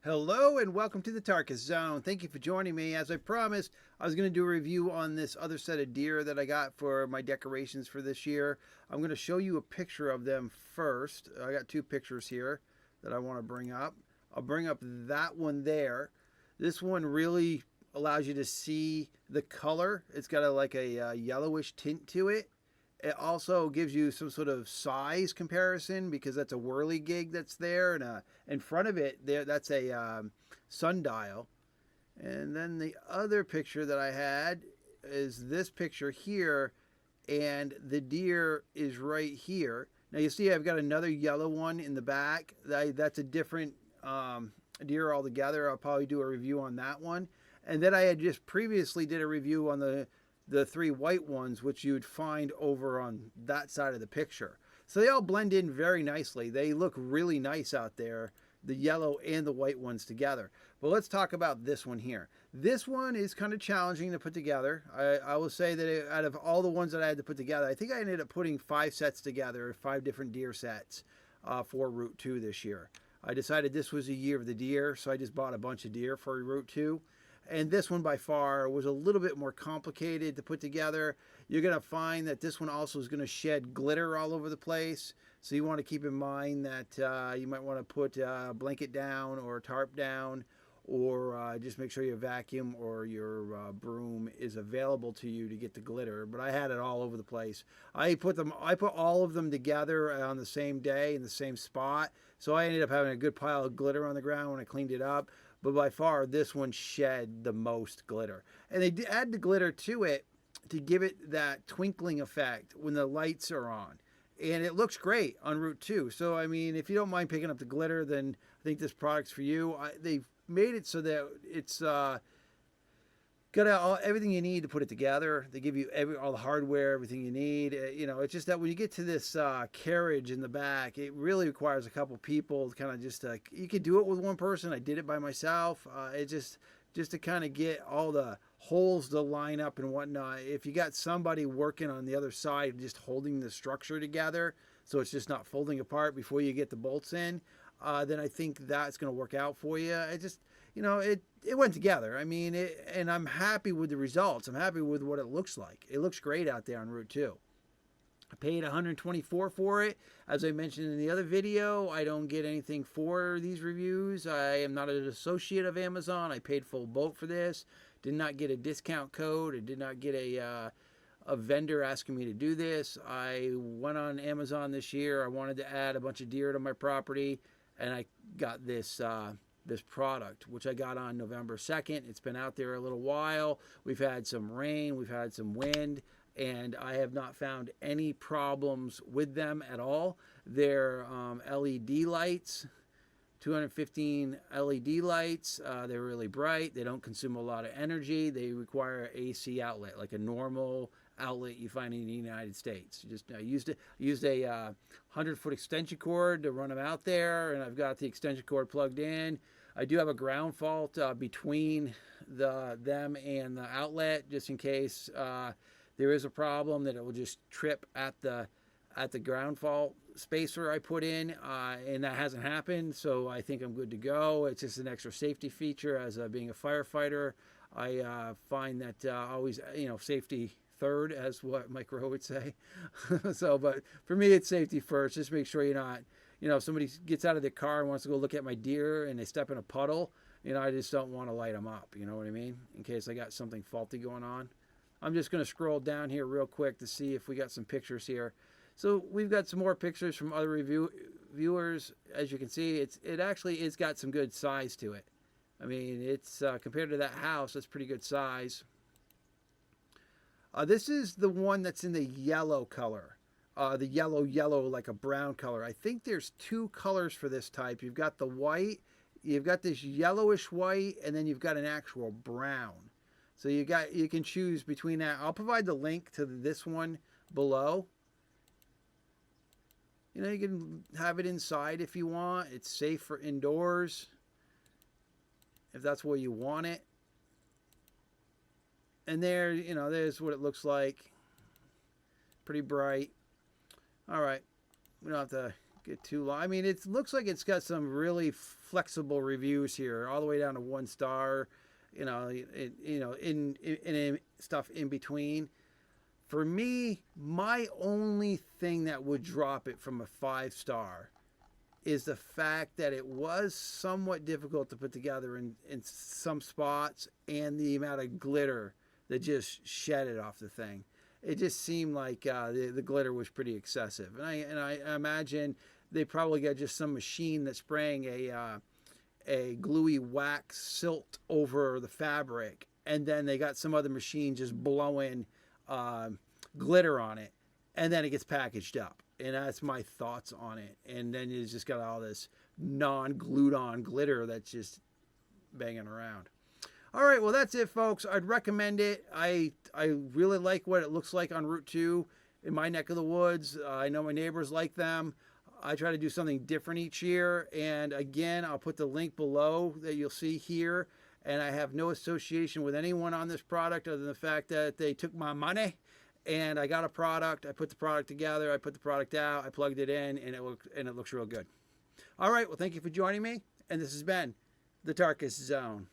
Hello and welcome to the Tarkis Zone. Thank you for joining me. As I promised, I was going to do a review on this other set of deer that I got for my decorations for this year. I'm going to show you a picture of them first. I got two pictures here that I want to bring up. I'll bring up that one there. This one really allows you to see the color. It's got a yellowish tint to it. It also gives you some sort of size comparison because that's a whirligig that's there, and in front of it there that's a sundial. And then the other picture that I had is this picture here, and the deer is right here. Now you see I've got another yellow one in the back. That's a different deer altogether. I'll probably do a review on that one. And then I had just previously did a review on the three white ones, which you'd find over on that side of the picture. So they all blend in very nicely. They look really nice out there, the yellow and the white ones together. But let's talk about this one here. This one is kind of challenging to put together. I will say that out of all the ones that I had to put together, I think I ended up putting 5 sets together, 5 different deer sets for Route 2 this year. I decided this was a year of the deer, so I just bought a bunch of deer for Route 2. And this one by far was a little bit more complicated to put together. You're going to find that this one also is going to shed glitter all over the place. So you want to keep in mind that you might want to put a blanket down or a tarp down, or just make sure your vacuum or your broom is available to you to get the glitter. But I had it all over the place. I put all of them together on the same day in the same spot. So I ended up having a good pile of glitter on the ground when I cleaned it up. But by far, this one shed the most glitter. And they add the glitter to it to give it that twinkling effect when the lights are on. And it looks great on Route 2. So, I mean, if you don't mind picking up the glitter, then I think this product's for you. They've made it so that it's got everything you need to put it together. They give you all the hardware, everything you need. It's just that when you get to this carriage in the back, it really requires a couple people to kind of just you could do it with one person. I did it by myself. It just to kind of get all the holes to line up and whatnot. If you got somebody working on the other side, just holding the structure together, so it's just not folding apart before you get the bolts in, then I think that's going to work out for you. It went together. I mean, and I'm happy with the results. I'm happy with what it looks like. It looks great out there on Route 2. I paid $124 for it. As I mentioned in the other video, I don't get anything for these reviews. I am not an associate of Amazon. I paid full boat for this. Did not get a discount code. I did not get a vendor asking me to do this. I went on Amazon this year. I wanted to add a bunch of deer to my property, and I got this product, which I got on November 2nd. It's been out there a little while. We've had some rain, we've had some wind, and I have not found any problems with them at all. They're LED lights, 215 LED lights. They're really bright. They don't consume a lot of energy. They require an AC outlet, like a normal outlet you find in the United States. I used a 100-foot extension cord to run them out there, and I've got the extension cord plugged in. I do have a ground fault between them and the outlet, just in case there is a problem that it will just trip at the ground fault spacer I put in, and that hasn't happened, so I think I'm good to go. It's just an extra safety feature. As being a firefighter, I find that always, safety third, as what Mike Rowe would say. But for me, it's safety first. Just make sure you're not, if somebody gets out of their car and wants to go look at my deer and they step in a puddle, I just don't want to light them up. You know what I mean? In case I got something faulty going on. I'm just going to scroll down here real quick to see if we got some pictures here. So we've got some more pictures from other viewers. As you can see, it's got some good size to it. I mean, it's compared to that house, it's pretty good size. This is the one that's in the yellow color. The yellow, like a brown color. I think there's 2 colors for this type. You've got the white, you've got this yellowish white, and then you've got an actual brown. So you can choose between that. I'll provide the link to this one below. You can have it inside if you want. It's safe for indoors, if that's where you want it. And there's what it looks like. Pretty bright. All right. We don't have to get too long. I mean, it looks like it's got some really flexible reviews here, all the way down to 1 star. You know, in stuff in between. For me, my only thing that would drop it from a 5-star is the fact that it was somewhat difficult to put together in some spots, and the amount of glitter that just shed it off the thing. It just seemed like the glitter was pretty excessive, and I imagine they probably got just some machine that's spraying a gluey wax silt over the fabric, and then they got some other machine just blowing glitter on it, and then it gets packaged up. And that's my thoughts on it. And then it's just got all this non-glued on glitter that's just banging around. All right, well, that's it, folks. I'd recommend it. I really like what it looks like on Route 2 in my neck of the woods. I know my neighbors like them. I try to do something different each year. And again, I'll put the link below that you'll see here. And I have no association with anyone on this product other than the fact that they took my money and I got a product. I put the product together. I put the product out. I plugged it in, and it looks real good. All right, well, thank you for joining me. And this has been the Tarkis Zone.